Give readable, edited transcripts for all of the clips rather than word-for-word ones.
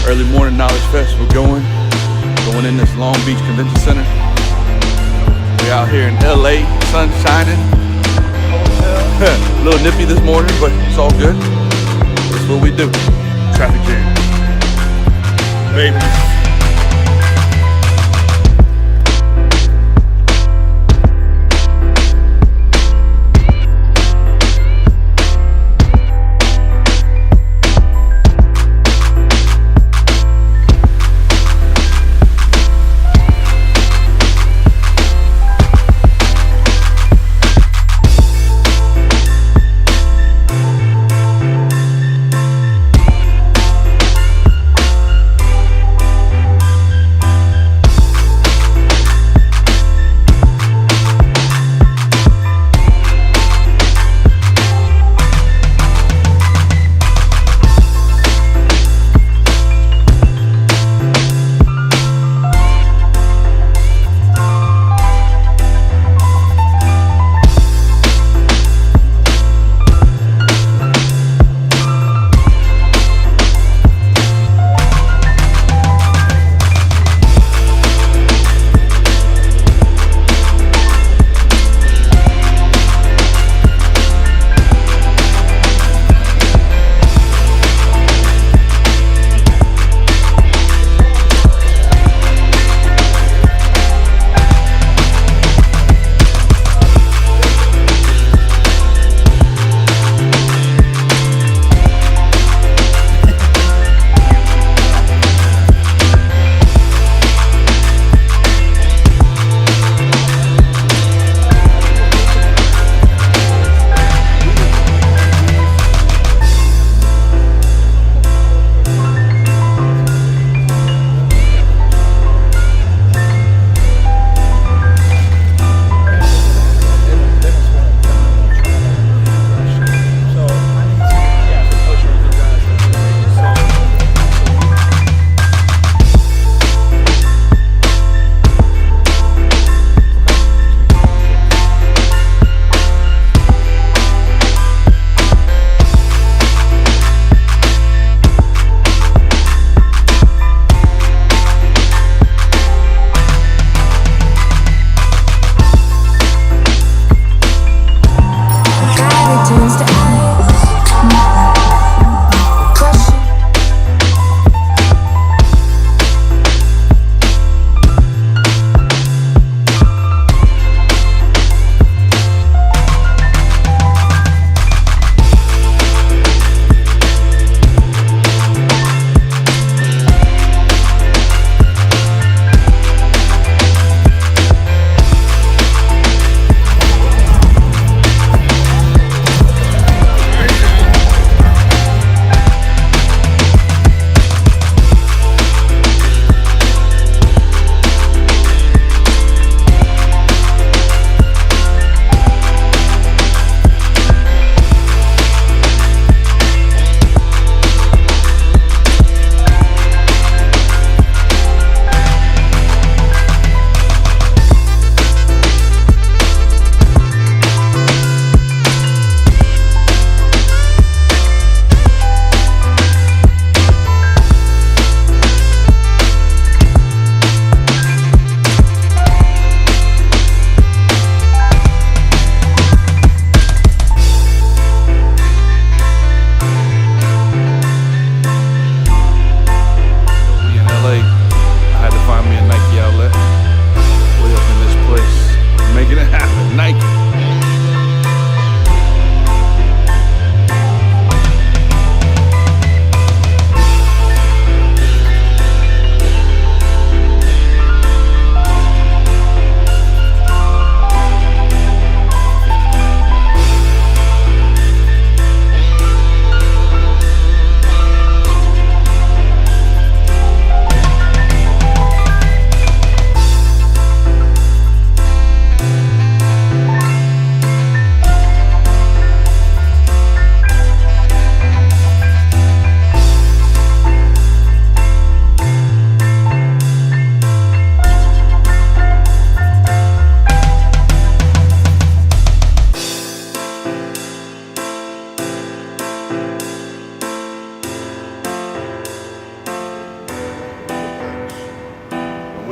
Early morning Knowledgefest. We're going in this Long Beach Convention Center. We're out here in LA, sun shining. A little nippy this morning, but it's all good. That's what we do. Traffic jam. Baby.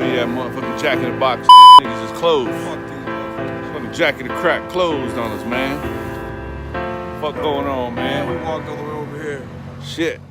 Yeah, motherfucking Jack in the Box niggas is closed. Fucking Jack in the Crack closed on us, man. Fuck going on, man? We walked all the way over here. Shit.